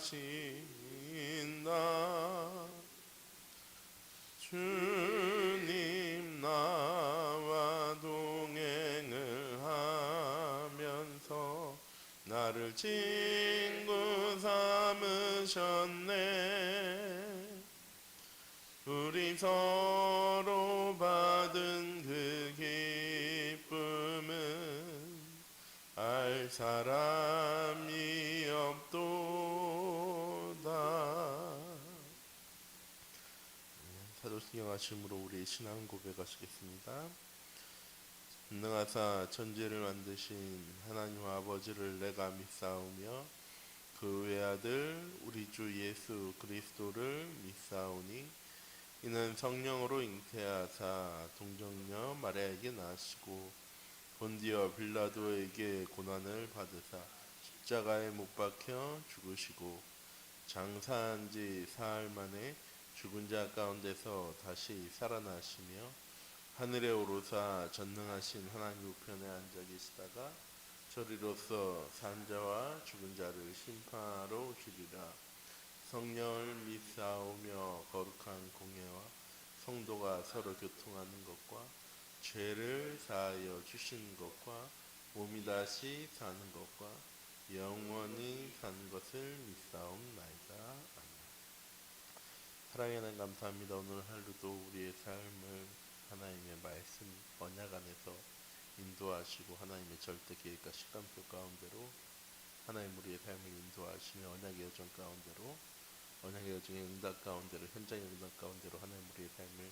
하신다. 주님 나와 동행을 하면서 나를 친구 삼으셨네. 우리 서로 받은 그 기쁨은 알 사람이 없도다. 사도신경 하심으로 우리의 신앙 고백하시겠습니다. 전능하사 천지를 만드신 하나님 아버지를 내가 믿사오며 그 외아들 우리 주 예수 그리스도를 믿사오니 이는 성령으로 잉태하사 동정녀 마리아에게 나시고 본디어 빌라도에게 고난을 받으사 십자가에 못 박혀 죽으시고 장사한 지 사흘 만에 죽은 자 가운데서 다시 살아나시며 하늘에 오르사 전능하신 하나님 우편에 앉아 계시다가 저리로서 산 자와 죽은 자를 심판하러 오시리라. 성령을 믿사오며 거룩한 공예와 성도가 서로 교통하는 것과 죄를 사하여 주시는 것과 몸이 다시 사는 것과 영원히 사는 것을 믿사옵나이다. 아멘. 사랑의 하나님 감사합니다. 오늘 하루도 우리의 삶을 하나님의 말씀 언약 안에서 인도하시고 하나님의 절대 계획과 시간표 가운데로 하나님 우리의 삶을 인도하시며 언약의 여정 가운데로 언약의 여정의 응답 가운데로 현장의 응답 가운데로 하나님 우리의 삶을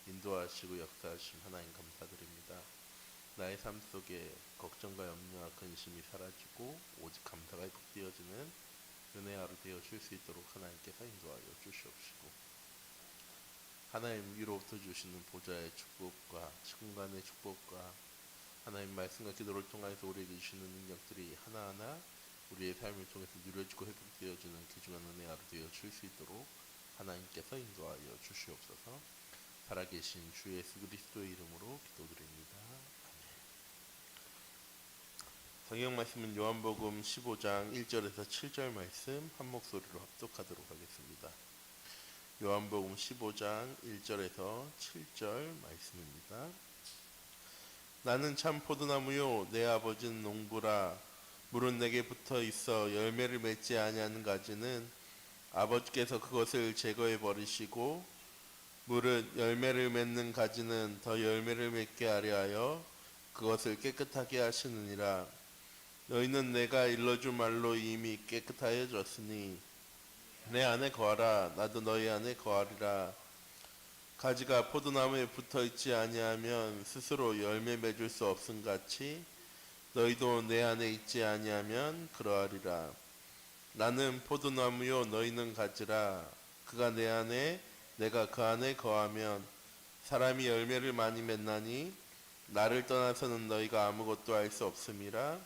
인도하시고 역사하심 하나님 감사드립니다. 나의 삶 속에 걱정과 염려와 근심이 사라지고 오직 감사가 회복되어지는 은혜의 하루 되어 줄 수 있도록 하나님께서 인도하여 주시옵시고 하나님 위로부터 주시는 보좌의 축복과 시공간의 축복과 하나님 말씀과 기도를 통해서 우리에게 주시는 능력들이 하나하나 우리의 삶을 통해서 누려지고 회복되어지는 귀중한 은혜의 하루 되어 줄 수 있도록 하나님께서 인도하여 주시옵소서. 살아계신 주 예수 그리스도의 이름으로 기도드립니다. 성경 말씀은 요한복음 15장 1절에서 7절 말씀 한 목소리로 합독하도록 하겠습니다. 요한복음 15장 1절에서 7절 말씀입니다. 나는 참 포도나무요 내 아버지는 농부라. 물은 내게 붙어 있어 열매를 맺지 아니하는 가지는 아버지께서 그것을 제거해 버리시고 물은 열매를 맺는 가지는 더 열매를 맺게 하려 하여 그것을 깨끗하게 하시느니라. 너희는 내가 일러준 말로 이미 깨끗하여졌으니 내 안에 거하라. 나도 너희 안에 거하리라. 가지가 포도나무에 붙어 있지 아니하면 스스로 열매 맺을 수 없음같이 너희도 내 안에 있지 아니하면 그러하리라. 나는 포도나무요 너희는 가지라. 그가 내 안에 내가 그 안에 거하면 사람이 열매를 많이 맺나니 나를 떠나서는 너희가 아무것도 할 수 없음이라.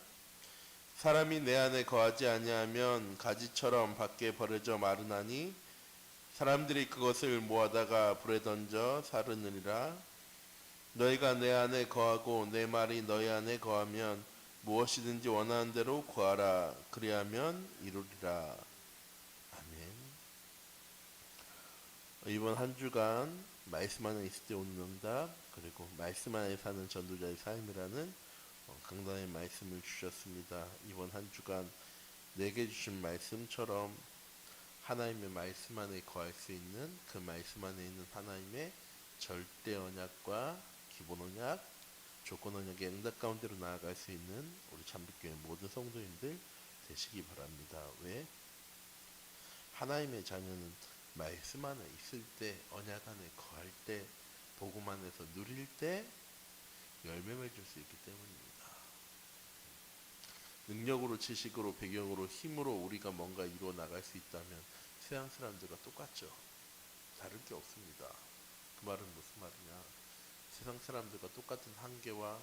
사람이 내 안에 거하지 아니하면 가지처럼 밖에 버려져 마르나니 사람들이 그것을 모아다가 불에 던져 사르느니라. 너희가 내 안에 거하고 내 말이 너희 안에 거하면 무엇이든지 원하는 대로 구하라. 그리하면 이루리라. 아멘. 이번 한 주간 말씀 안에 있을 때 오는 응답 그리고 말씀 안에 사는 전도자의 삶이라는 강단의 말씀을 주셨습니다. 이번 한 주간 내게 주신 말씀처럼 하나님의 말씀 안에 거할 수 있는 그 말씀 안에 있는 하나님의 절대 언약과 기본 언약, 조건 언약의 응답 가운데로 나아갈 수 있는 우리 참빛교회 모든 성도님들 되시기 바랍니다. 왜? 하나님의 자녀는 말씀 안에 있을 때, 언약 안에 거할 때, 복음 안에서 누릴 때 열매 맺을 수 있기 때문입니다. 능력으로, 지식으로, 배경으로, 힘으로 우리가 뭔가 이루어 나갈 수 있다면 세상 사람들과 똑같죠. 다를 게 없습니다. 그 말은 무슨 말이냐? 세상 사람들과 똑같은 한계와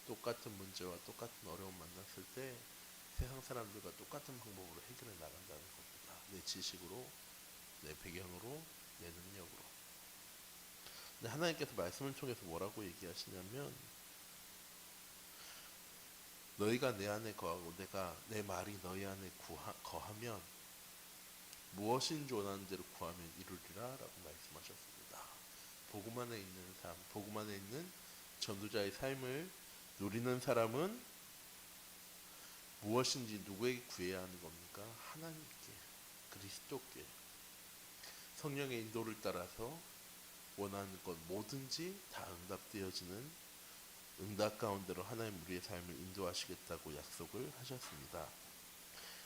똑같은 문제와 똑같은 어려움 만났을 때 세상 사람들과 똑같은 방법으로 해결해 나간다는 겁니다. 내 지식으로, 내 배경으로, 내 능력으로. 근데 하나님께서 말씀을 통해서 뭐라고 얘기하시냐면 너희가 내 안에 거하고 내가 내 말이 너희 안에 거하면 무엇인지 원하는 대로 구하면 이루리라 라고 말씀하셨습니다. 복음 안에 있는 삶, 복음 안에 있는 전도자의 삶을 누리는 사람은 무엇인지 누구에게 구해야 하는 겁니까? 하나님께, 그리스도께 성령의 인도를 따라서 원하는 것 뭐든지 다 응답되어지는 응답 가운데로 하나님 우리의 삶을 인도하시겠다고 약속을 하셨습니다.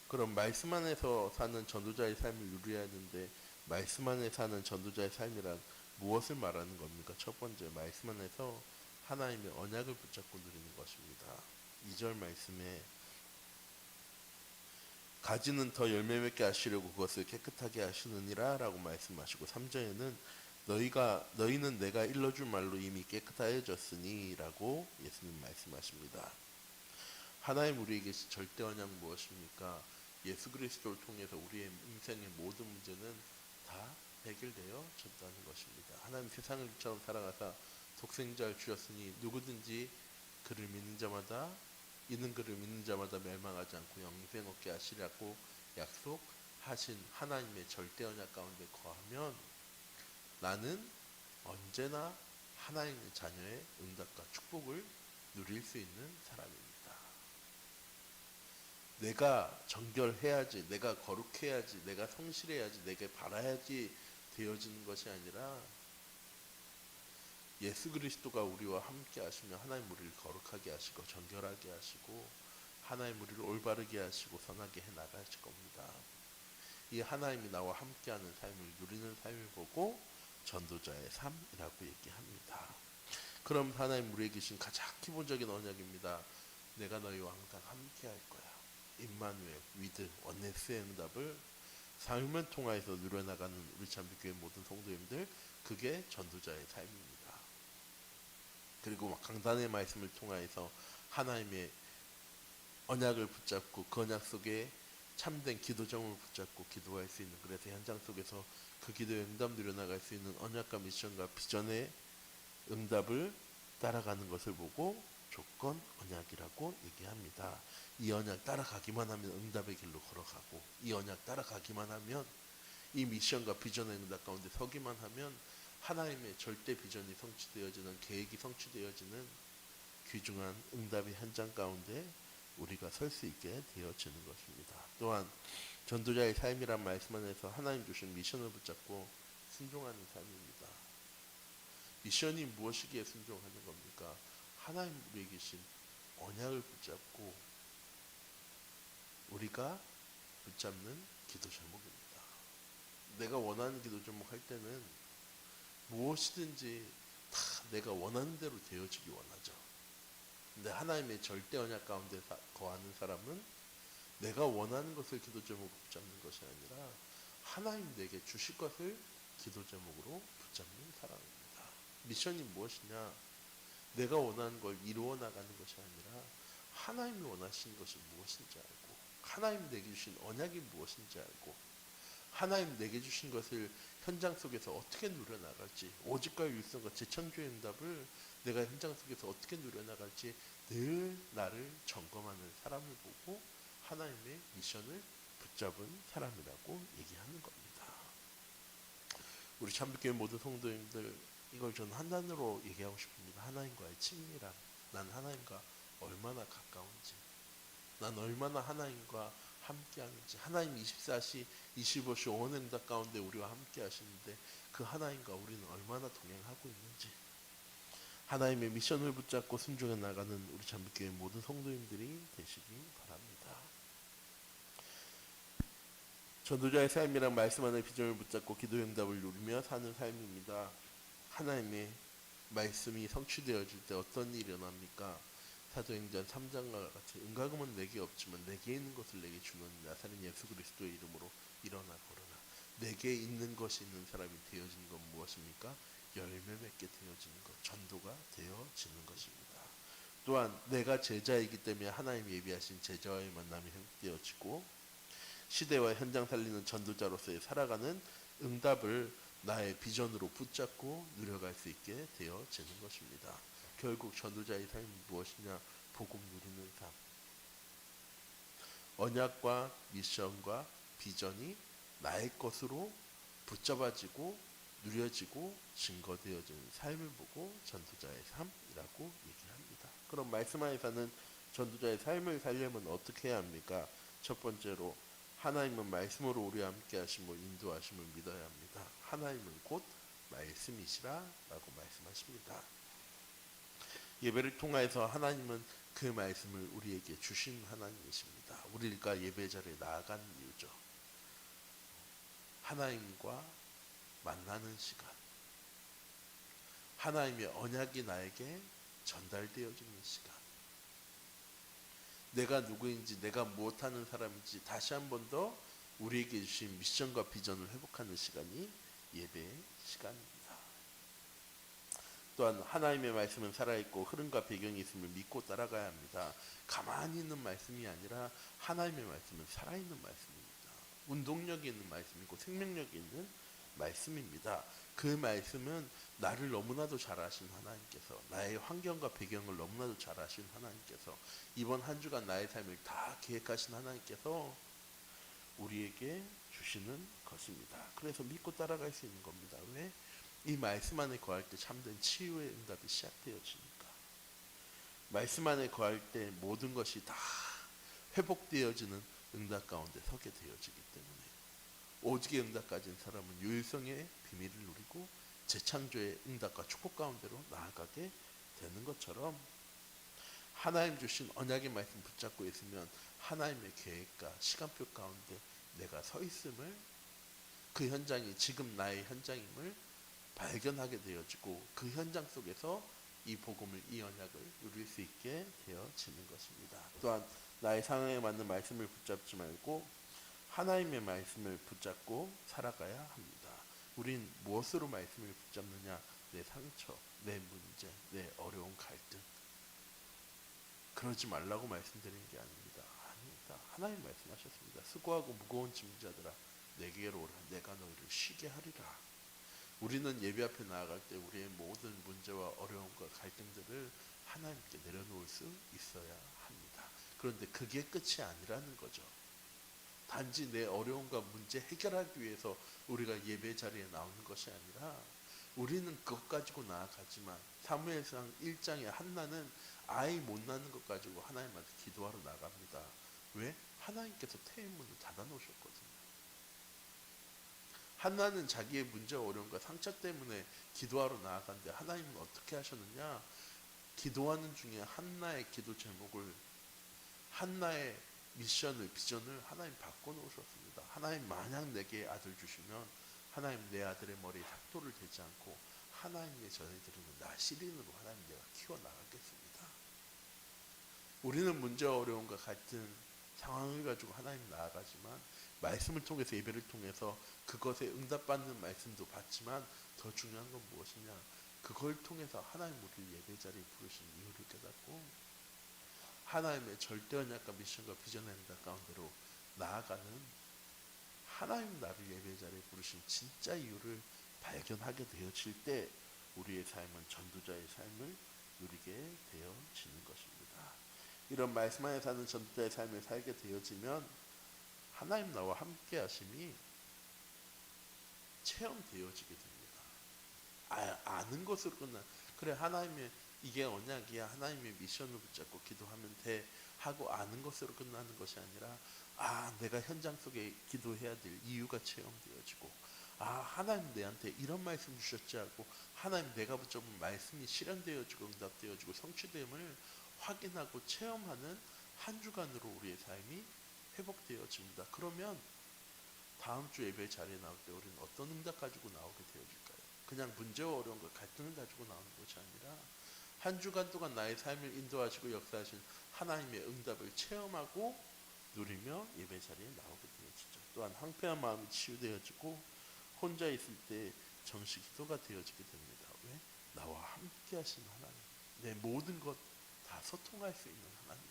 그럼 말씀 안에서 사는 전도자의 삶을 누려야 하는데 말씀 안에 사는 전도자의 삶이란 무엇을 말하는 겁니까? 첫 번째, 말씀 안에서 하나님의 언약을 붙잡고 누리는 것입니다. 2절 말씀에 가지는 더 열매 맺게 하시려고 그것을 깨끗하게 하시느니라 라고 말씀하시고 3절에는 너희는 내가 일러줄 말로 이미 깨끗하여졌으니 라고 예수님 말씀하십니다. 하나님 우리에게 절대 언약 무엇입니까? 예수 그리스도를 통해서 우리의 인생의 모든 문제는 다 해결되어 졌다는 것입니다. 하나님 세상을 이처럼 사랑하사 독생자를 주셨으니 누구든지 그를 믿는 자마다 있는 그를 믿는 자마다 멸망하지 않고 영생 얻게 하시라고 약속하신 하나님의 절대 언약 가운데 거하면 나는 언제나 하나님의 자녀의 응답과 축복을 누릴 수 있는 사람입니다. 내가 정결해야지, 내가 거룩해야지, 내가 성실해야지, 내가 바라야지 되어지는 것이 아니라 예수 그리스도가 우리와 함께 하시면 하나님 우리를 거룩하게 하시고 정결하게 하시고 하나님 우리를 올바르게 하시고 선하게 해나가실 겁니다. 이 하나님이 나와 함께하는 삶을 누리는 삶을 보고 전도자의 삶이라고 얘기합니다. 그럼 하나님 우리에게 주신 가장 기본적인 언약입니다. 내가 너희와 항상 함께할 거야. 임마누엘, 위드, 원네스의 응답을 삶을 통해서 누려나가는 우리 참빛교회 모든 성도님들, 그게 전도자의 삶입니다. 그리고 강단의 말씀을 통해서 하나님의 언약을 붙잡고 그 언약 속에 참된 기도점을 붙잡고 기도할 수 있는, 그래서 현장 속에서 그 기도의 응답 누려나갈 수 있는 언약과 미션과 비전의 응답을 따라가는 것을 보고 조건 언약이라고 얘기합니다. 이 언약 따라가기만 하면 응답의 길로 걸어가고, 이 언약 따라가기만 하면, 이 미션과 비전의 응답 가운데 서기만 하면 하나님의 절대 비전이 성취되어지는, 계획이 성취되어지는 귀중한 응답의 현장 가운데 우리가 설 수 있게 되어지는 것입니다. 또한 전도자의 삶이란 말씀 안에서 하나님 주신 미션을 붙잡고 순종하는 삶입니다. 미션이 무엇이기에 순종하는 겁니까? 하나님 우리에게 주신 언약을 붙잡고 우리가 붙잡는 기도 제목입니다. 내가 원하는 기도 제목 할 때는 무엇이든지 다 내가 원하는 대로 되어지기 원하죠. 근데 하나님의 절대 언약 가운데 거하는 사람은 내가 원하는 것을 기도 제목으로 붙잡는 것이 아니라 하나님 내게 주실 것을 기도 제목으로 붙잡는 사람입니다. 미션이 무엇이냐? 내가 원하는 걸 이루어 나가는 것이 아니라 하나님이 원하시는 것이 무엇인지 알고, 하나님 내게 주신 언약이 무엇인지 알고, 하나님 내게 주신 것을 현장 속에서 어떻게 누려나갈지, 오직과 율성과 재창조의 응답을 내가 현장 속에서 어떻게 누려나갈지 늘 나를 점검하는 사람을 보고 하나님의 미션을 붙잡은 사람이라고 얘기하는 겁니다. 우리 참빛교회 모든 성도님들, 이걸 저는 한단으로 얘기하고 싶습니다. 하나님과의 친밀함, 난 하나님과 얼마나 가까운지, 난 얼마나 하나님과 함께 하는지, 하나님 24시 25시 원행답 가운데 우리와 함께 하시는데 그 하나님과 우리는 얼마나 동행하고 있는지, 하나님의 미션을 붙잡고 순종해 나가는 우리 참빛교회 모든 성도님들이 되시기 바랍니다. 전도자의 삶이란 말씀 안에 비전을 붙잡고 기도의 응답을 누리며 사는 삶입니다. 하나님의 말씀이 성취되어질 때 어떤 일이 일어납니까? 사도행전 3장과 같이 은과금은 내게 없지만 내게 있는 것을 내게 주는 나사렛 예수 그리스도의 이름으로 일어나 걸어라. 내게 있는 것이 있는 사람이 되어지는 건 무엇입니까? 열매 맺게 되어지는 것, 전도가 되어지는 것입니다. 또한 내가 제자이기 때문에 하나님 예비하신 제자와의 만남이 회복되어지고 시대와 현장 살리는 전도자로서의 살아가는 응답을 나의 비전으로 붙잡고 누려갈 수 있게 되어지는 것입니다. 결국 전도자의 삶이 무엇이냐? 복음 누리는 삶. 언약과 미션과 비전이 나의 것으로 붙잡아지고 누려지고 증거되어지는 삶을 보고 전도자의 삶이라고 얘기합니다. 그럼 말씀 안에 사는 전도자의 삶을 살려면 어떻게 해야 합니까? 첫 번째로 하나님은 말씀으로 우리와 함께 하시고 인도하심을 믿어야 합니다. 하나님은 곧 말씀이시라 라고 말씀하십니다. 예배를 통해서 하나님은 그 말씀을 우리에게 주신 하나님이십니다. 우리가 예배 자리에 나아가는 이유죠. 하나님과 만나는 시간, 하나님의 언약이 나에게 전달되어지는 시간, 내가 누구인지, 내가 무엇하는 사람인지 다시 한 번 더 우리에게 주신 미션과 비전을 회복하는 시간이 예배의 시간입니다. 또한 하나님의 말씀은 살아있고 흐름과 배경이 있음을 믿고 따라가야 합니다. 가만히 있는 말씀이 아니라 하나님의 말씀은 살아있는 말씀입니다. 운동력이 있는 말씀이고 생명력이 있는 말씀입니다. 그 말씀은 나를 너무나도 잘 아신 하나님께서, 나의 환경과 배경을 너무나도 잘 아신 하나님께서, 이번 한 주간 나의 삶을 다 계획하신 하나님께서 우리에게 주시는 것입니다. 그래서 믿고 따라갈 수 있는 겁니다. 왜? 이 말씀 안에 거할 때 참된 치유의 응답이 시작되어지니까. 말씀 안에 거할 때 모든 것이 다 회복되어지는 응답 가운데 서게 되어지기 때문에 오직의 응답 가진 사람은 유일성의 비밀을 누리고 재창조의 응답과 축복 가운데로 나아가게 되는 것처럼, 하나님 주신 언약의 말씀 붙잡고 있으면 하나님의 계획과 시간표 가운데 내가 서 있음을, 그 현장이 지금 나의 현장임을 발견하게 되어지고 그 현장 속에서 이 복음을, 이 언약을 누릴 수 있게 되어지는 것입니다. 또한 나의 상황에 맞는 말씀을 붙잡지 말고 하나님의 말씀을 붙잡고 살아가야 합니다. 우린 무엇으로 말씀을 붙잡느냐? 내 상처, 내 문제, 내 어려운 갈등. 그러지 말라고 말씀드리는 게 아닙니다. 아닙니다. 하나님 말씀하셨습니다. 수고하고 무거운 짐 자들아 내게로 오라. 내가 너희를 쉬게 하리라. 우리는 예배 앞에 나아갈 때 우리의 모든 문제와 어려움과 갈등들을 하나님께 내려놓을 수 있어야 합니다. 그런데 그게 끝이 아니라는 거죠. 단지 내 어려움과 문제 해결하기 위해서 우리가 예배 자리에 나오는 것이 아니라, 우리는 그것 가지고 나아가지만 사무엘상 1장의 한나는 아이 못 낳는 것 가지고 하나님한테 기도하러 나갑니다. 왜? 하나님께서 태인문을 닫아 놓으셨거든요. 한나는 자기의 문제와 어려움과 상처 때문에 기도하러 나아갔는데 하나님은 어떻게 하셨느냐? 기도하는 중에 한나의 기도 제목을, 한나의 미션을, 비전을 하나님 바꿔놓으셨습니다. 하나님 만약 내게 아들 주시면 하나님 내 아들의 머리에 삭도를 대지 않고 하나님의 전해드리는 나시린으로 하나님 내가 키워나가겠습니다. 우리는 문제와 어려움과 같은 상황을 가지고 하나님 나아가지만, 말씀을 통해서, 예배를 통해서 그것에 응답받는 말씀도 받지만 더 중요한 건 무엇이냐? 그걸 통해서 하나님 우리를 예배 자리에 부르신 이유를 깨닫고 하나님의 절대 언약과 미션과 비전의 응답 가운데로 나아가는, 하나님 나를 예배 자리에 부르신 진짜 이유를 발견하게 되어질 때 우리의 삶은 전도자의 삶을 누리게 되어지는 것입니다. 이런 말씀 안에 사는 전도자의 삶을 살게 되어지면 하나님 나와 함께 하심이 체험되어지게 됩니다. 아는 것으로 끝나. 그래, 하나님의 이게 언약이야, 하나님의 미션을 붙잡고 기도하면 돼 하고 아는 것으로 끝나는 것이 아니라, 내가 현장 속에 기도해야 될 이유가 체험되어지고, 하나님 내한테 이런 말씀 주셨지 하고 하나님 내가 붙잡은 말씀이 실현되어지고 응답되어지고 성취됨을 확인하고 체험하는 한 주간으로 우리의 삶이 회복되어집니다. 그러면 다음 주 예배 자리에 나올 때 우리는 어떤 응답 가지고 나오게 되어질까요? 그냥 문제와 어려움과 갈등을 가지고 나오는 것이 아니라 한 주간 동안 나의 삶을 인도하시고 역사하신 하나님의 응답을 체험하고 누리며 예배 자리에 나오게 되어지죠. 또한 황폐한 마음이 치유되어지고 혼자 있을 때 정식 기도가 되어지게 됩니다. 왜? 나와 함께 하신 하나님, 내 모든 것 다 소통할 수 있는 하나님,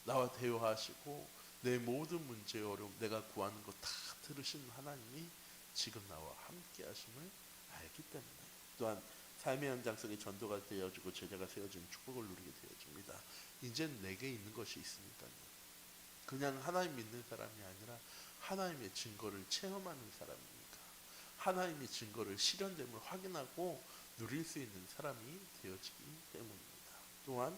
나와 대화하시고 내 모든 문제, 어려움, 내가 구하는 것 다 들으시는 하나님이 지금 나와 함께 하심을 알기 때문에, 또한 삶의 현장 속에 전도가 되어지고 제자가 세워진 축복을 누리게 되어집니다. 이젠 내게 있는 것이 있으니까요. 그냥 하나님 믿는 사람이 아니라 하나님의 증거를 체험하는 사람이니까 하나님의 증거를 실현됨을 확인하고 누릴 수 있는 사람이 되어지기 때문입니다. 또한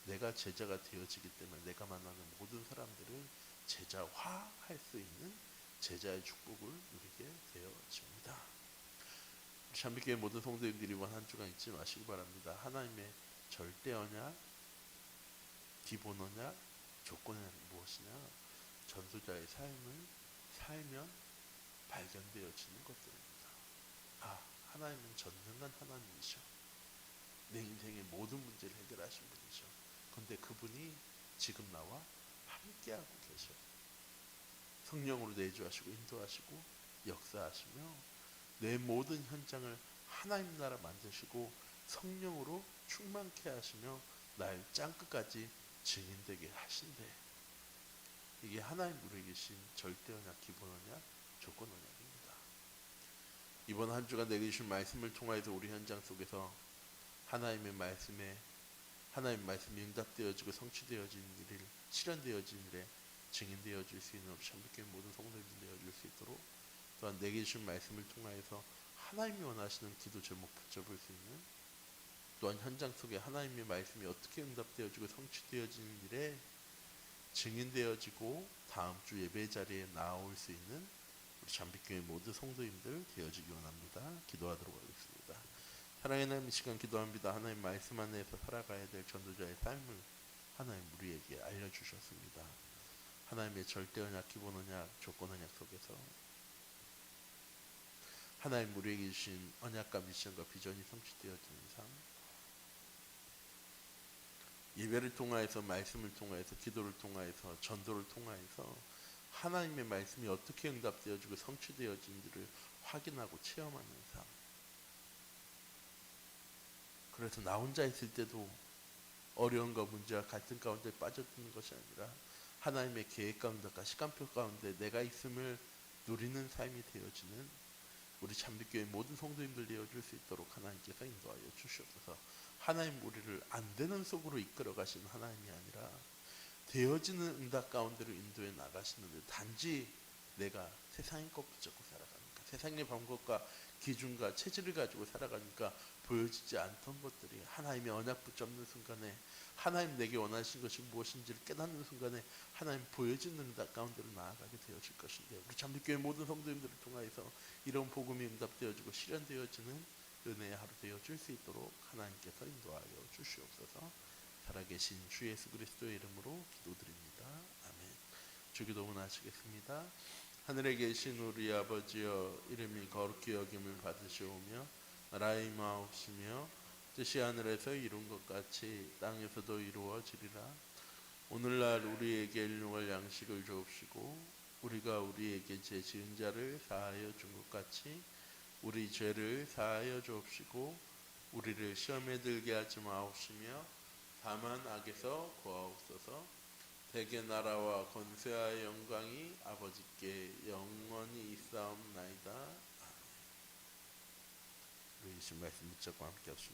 내가 제자가 되어지기 때문에 내가 만나는 모든 사람들을 제자화할 수 있는 제자의 축복을 누리게 되어집니다. 참빛교회 모든 성도님들이 이번 한 주간 잊지 마시기 바랍니다. 하나님의 절대 언약, 기본 언약, 조건 언약이 무엇이냐? 전도자의 삶을 살면 발견되어지는 것들입니다. 하나님은 전능한 하나님이셔. 내 인생의 모든 문제를 해결하신 분이죠. 그런데 그분이 지금 나와 함께하고 계셔. 성령으로 내주하시고 인도하시고 역사하시며 내 모든 현장을 하나님 나라 만드시고 성령으로 충만케 하시며 나의 짱끝까지 증인되게 하신대. 이게 하나님 우리에게 계신 절대 언약, 기본 언약, 조건 언약입니다. 이번 한 주간 내게 주신 말씀을 통하여서 우리 현장 속에서 하나님의 말씀이 응답되어지고 성취되어진 일을 실현되어진 일에 증인되어질 수 있는 우리 참빛교회 모든 성도님들 되어질 수 있도록 또한 내게 주신 말씀을 통하여서 하나님이 원하시는 기도 제목 붙여볼 수 있는 또한 현장 속에 하나님의 말씀이 어떻게 응답되어지고 성취되어지는 일에 증인되어지고 다음 주 예배 자리에 나올 수 있는 우리 참빛교회 모든 성도님들 되어지기 원합니다. 기도하도록 하겠습니다. 사랑의 하나님, 이 시간 기도합니다. 하나님 말씀 안에서 살아가야 될 전도자의 삶을 하나님 우리에게 알려주셨습니다. 하나님의 절대 언약, 기본 언약, 조건 언약 속에서 하나님 우리에게 주신 언약과 미션과 비전이 성취되어지는 삶, 예배를 통하여서, 말씀을 통하여서, 기도를 통하여서, 전도를 통하여서 하나님의 말씀이 어떻게 응답되어지고 성취되어진지를 확인하고 체험하는 삶. 그래서 나 혼자 있을 때도 어려움과 문제와 갈등 가운데 빠져드는 것이 아니라 하나님의 계획 가운데과 시간표 가운데 내가 있음을 누리는 삶이 되어지는 우리 참빛교회 모든 성도님들 되어줄 수 있도록 하나님께서 인도하여 주시옵소서. 하나님 우리를 안 되는 속으로 이끌어 가시는 하나님이 아니라 되어지는 응답 가운데로 인도해 나가시는데 단지 내가 세상의 것 붙잡고 살아가니까 세상의 방법과 기준과 체질을 가지고 살아가니까 보여지지 않던 것들이 하나님의 언약 붙잡는 순간에 하나님 내게 원하신 것이 무엇인지를 깨닫는 순간에 하나님 보여지는 응답 가운데로 나아가게 되어질 것인데 우리 참빛교회 모든 성도님들을 통하여서 이런 복음이 응답되어지고 실현되어지는 은혜의 하루 되어줄 수 있도록 하나님께서 인도하여 주시옵소서. 살아계신 주 예수 그리스도의 이름으로 기도드립니다. 아멘. 주기도문 하시겠습니다. 하늘에 계신 우리 아버지여, 이름이 거룩히 여김을 받으시오며 나라의 임하옵시며 뜻이 하늘에서 이룬 것 같이 땅에서도 이루어지리라. 오늘날 우리에게 일용할 양식을 주옵시고 우리가 우리에게 죄 지은 자를 사하여 준 것 같이 우리 죄를 사하여 주옵시고 우리를 시험에 들게 하지 마옵시며 다만 악에서 구하옵소서. 대개 나라와 권세와 영광이 아버지께 영원히 있사옵나이다. 아멘. 우리 이 말씀 붙잡고 함께 합시다.